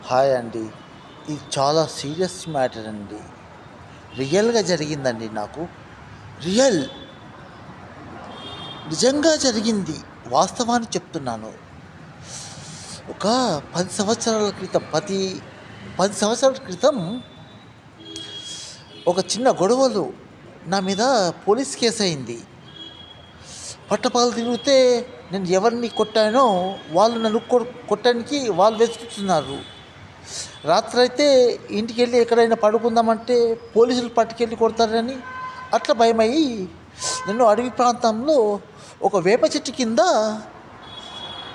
Hi అండి. ఇది చాలా సీరియస్ మ్యాటర్ అండి. రియల్‌గా జరిగిందండి నాకు. రియల్. నిజంగా జరిగింది. వాస్తవాన్ని చెప్తున్నాను. ఒక 10 సంవత్సరాల క్రితం 10 సంవత్సరాల క్రితం ఒక చిన్న గొడవలో నా మీద పోలీస్ కేస్ అయింది. పట్టపగలు తిరిగితే నేను ఎవరిని కొట్టానో వాళ్ళు నన్ను కొట్టడానికి వాళ్ళు వెతుకుతున్నారు. రాత్రయితే ఇంటికెళ్ళి ఎక్కడైనా పడుకుందామంటే పోలీసులు పట్టుకెళ్ళి కొడతారని అట్లా భయమయ్యి నన్ను అడవి ప్రాంతంలో ఒక వేప చెట్టు కింద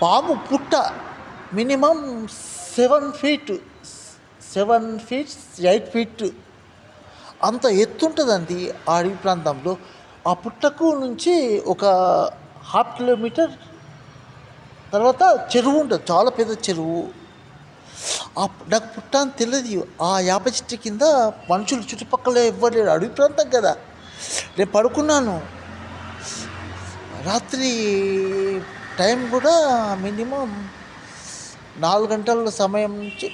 పాము పుట్ట మినిమం 7 ఫీట్ 8 ఫీట్ అంత ఎత్తుంటుందండి ఆ అడవి ప్రాంతంలో. ఆ పుట్టకు నుంచి ఒక 1/2 కిలోమీటర్ తర్వాత చెరువు ఉంటుంది, చాలా పెద్ద చెరువు. నాకు పుట్ట అని తెలియదు. ఆ యాప చెట్టు కింద మనుషులు చుట్టుపక్కల ఎవ్వరు లేరు, అడవి ప్రాంతం కదా. నేను పడుకున్నాను. రాత్రి టైం కూడా మినిమం 4 గంటల సమయం నుంచి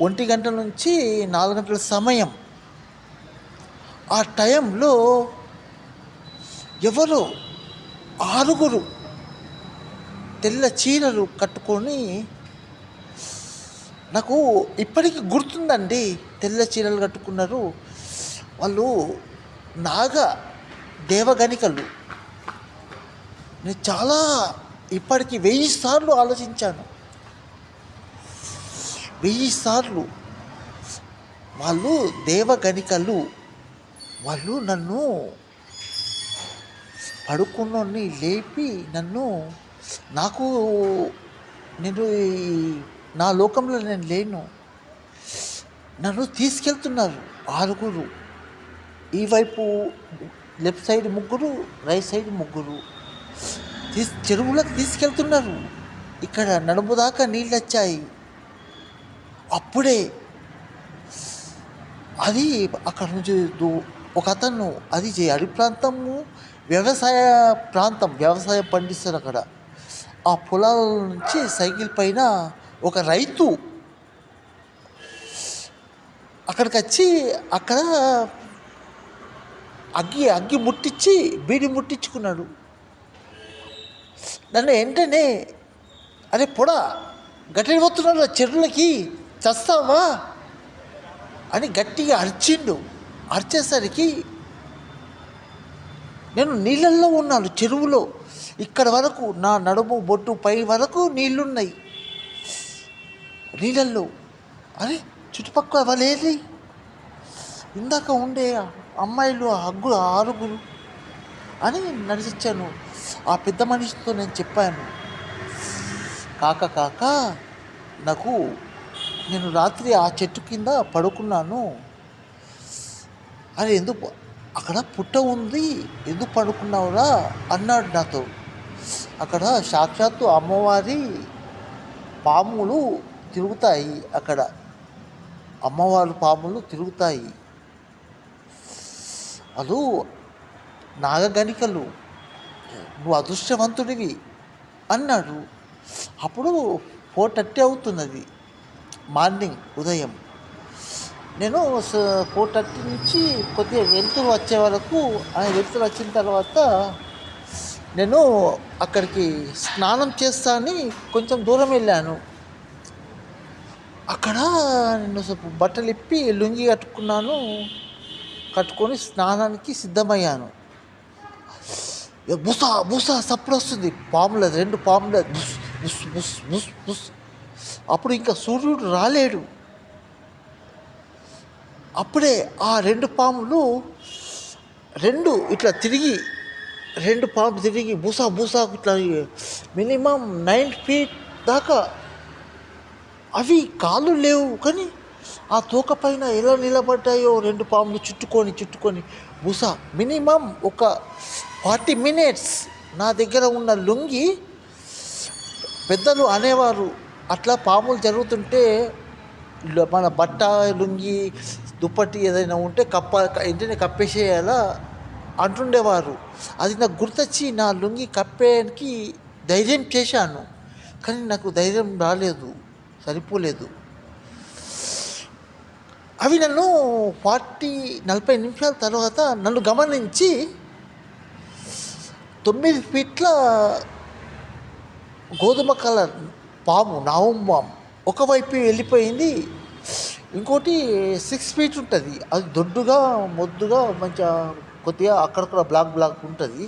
1 గంట నుంచి 4 గంటల సమయం. ఆ టైంలో ఎవరో 6 తెల్ల చీరలు కట్టుకొని, నాకు ఇప్పటికీ గుర్తుందండి. తెల్ల చీరలు కట్టుకున్నారు వాళ్ళు. నాగ దేవగణికలు. నేను చాలా ఇప్పటికి 1000 సార్లు ఆలోచించాను. 1000 సార్లు. వాళ్ళు దేవగణికలు. వాళ్ళు నన్ను పడుకున్నోడిని లేపి నాకు నేను నా లోకంలో నేను లేను. నన్ను తీసుకెళ్తున్నారు 6. ఈ వైపు లెఫ్ట్ సైడ్ 3, రైట్ సైడ్ 3 చెరువులకు తీసుకెళ్తున్నారు. ఇక్కడ నడుము దాకా నీళ్ళు వచ్చాయి. అప్పుడే అది అక్కడ నుంచి ఒక అతను, అది అడవి ప్రాంతము, వ్యవసాయ ప్రాంతం, వ్యవసాయం పండిస్తారు అక్కడ. ఆ పొలాల నుంచి సైకిల్ పైన ఒక రైతు అక్కడికి వచ్చి అక్కడ అగ్గి ముట్టించి బీడి ముట్టించుకున్నాడు. నన్ను వెంటనే, అరే పొడా గట్టి పోతున్నాడు చెరువులకి, చస్తావా అని గట్టిగా అరిచిండు. అరిచేసరికి నేను నీళ్ళల్లో ఉన్నాను, చెరువులో. ఇక్కడ వరకు నా నడుము బొట్టు పై వరకు నీళ్ళున్నాయి నీళ్ళల్లో. అరే చుట్టుపక్కల వాళ్ళేది, ఇందాక ఉండే అమ్మాయిలు 6 అని నడిచొచ్చాను. ఆ పెద్ద మనిషితో నేను చెప్పాను, కాక నేను రాత్రి ఆ చెట్టు కింద పడుకున్నాను. అరే ఎందుకు అక్కడ పుట్ట ఉంది, ఎందుకు పడుకున్నావురా అన్నాడు నాతో. అక్కడ సాక్షాత్తు అమ్మవారి పాములు తిరుగుతాయి. అక్కడ అమ్మవారి పాములు తిరుగుతాయి. వాళ్ళు నాగగణికలు, నువ్వు అదృష్టవంతుడివి అన్నాడు. అప్పుడు 4:30 అవుతున్నది మార్నింగ్, ఉదయం. నేను 4:30 నుంచి కొద్దిగా వెలుతురు వచ్చే వరకు, వెలుతురు వచ్చిన తర్వాత నేను అక్కడికి స్నానం చేస్తా అని కొంచెం దూరం వెళ్ళాను. అక్కడ నేను బట్టలు ఇప్పి లుంగి కట్టుకొని స్నానానికి సిద్ధమయ్యాను. బుస సప్పుడు వస్తుంది. 2 పాములు బుస్ బుస్ బుస్ బుస్ బుస్. అప్పుడు ఇంకా సూర్యుడు రాలేడు. అప్పుడే ఆ 2 పాములు ఇట్లా తిరిగి, 2 పాములు తిరిగి బుసా ఇట్లా మినిమం 9 ఫీట్ దాకా. అవి కాళ్ళు లేవు, కానీ ఆ తోక పైన ఎలా నిలబడ్డాయో 2 పాములు చుట్టుకొని బుస. మినిమం ఒక 40 మినిట్స్ నా దగ్గర ఉన్న లుంగి, పెద్దలు అనేవారు అట్లా పాములు జరుగుతుంటే మన బట్ట, లుంగి, దుప్పటి ఏదైనా ఉంటే వెంటనే కప్పేసేయాలా అంటుండేవారు. అది నాకు గుర్తొచ్చి నా లుంగి కప్పేయడానికి ధైర్యం చేశాను. కానీ నాకు ధైర్యం రాలేదు, సరిపోలేదు. అవి నన్ను 40 నిమిషాల తర్వాత నన్ను గమనించి 9 ఫీట్ల గోధుమ కలర్ పాము, నావం పాము ఒకవైపు వెళ్ళిపోయింది. ఇంకోటి 6 ఫీట్ ఉంటుంది, అది దొడ్డుగా మొద్దుగా మంచిగా కొద్దిగా అక్కడక్కడ బ్లాక్ బ్లాక్ ఉంటుంది.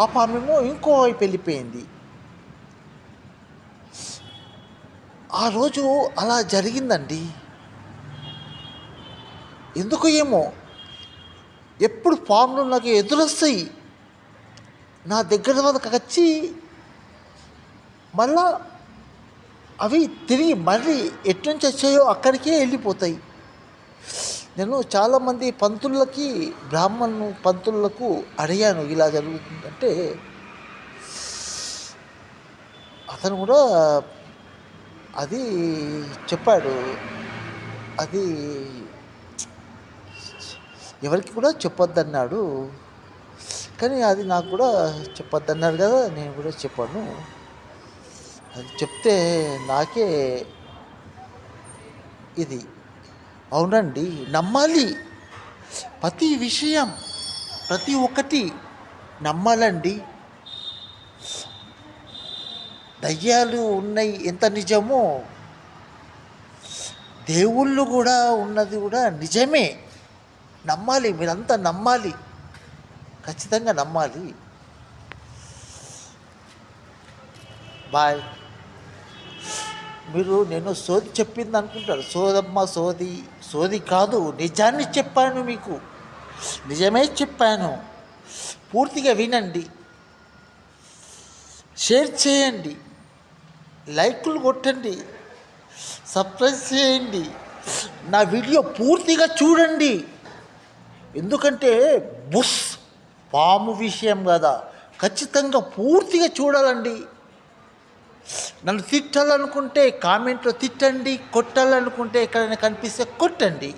ఆ పామేమో ఇంకో వైపు వెళ్ళిపోయింది. ఆ రోజు అలా జరిగిందండి. ఎందుకు ఏమో ఎప్పుడు పాములు నాకు ఎదురొస్తాయి, నా దగ్గర వరకు వచ్చి మళ్ళా అవి తిరిగి మళ్ళీ ఎట్నుంచి వచ్చాయో అక్కడికే వెళ్ళిపోతాయి. నేను చాలామంది పంతులకి, పంతులకు అడిగాను ఇలా జరుగుతుందంటే, అతను కూడా అది చెప్పాడు. అది ఎవరికి కూడా చెప్పొద్దన్నాడు. కానీ అది నాకు కూడా చెప్పొద్దన్నారు కదా, నేను కూడా చెప్పాను. అది చెప్తే నాకే ఇది అవునండి, నమ్మాలి. ప్రతి విషయం, ప్రతి ఒక్కటి నమ్మాలండి. దయ్యాలు ఉన్నాయి ఎంత నిజమో, దేవుళ్ళు కూడా ఉన్నది కూడా నిజమే. నమ్మాలి, మీరంతా నమ్మాలి, ఖచ్చితంగా నమ్మాలి. బాయ్. మీరు నేను సోది చెప్పింది అనుకుంటారు, సోదమ్మ సోది. సోది కాదు, నిజాన్ని చెప్పాను మీకు, నిజమే చెప్పాను. పూర్తిగా వినండి, షేర్ చేయండి, లైకులు కొట్టండి, సబ్స్క్రైబ్ చేయండి, నా వీడియో పూర్తిగా చూడండి. ఎందుకంటే పాము విషయం కదా, ఖచ్చితంగా పూర్తిగా చూడాలండి. నన్ను తిట్టాలనుకుంటే కామెంట్లో తిట్టండి, కొట్టాలనుకుంటే ఎక్కడైనా కనిపిస్తే కొట్టండి.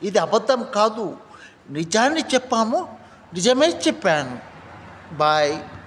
ఇది అబద్ధం కాదు, నిజాన్ని చెప్పాము, నిజమే చెప్పాను. బాయ్.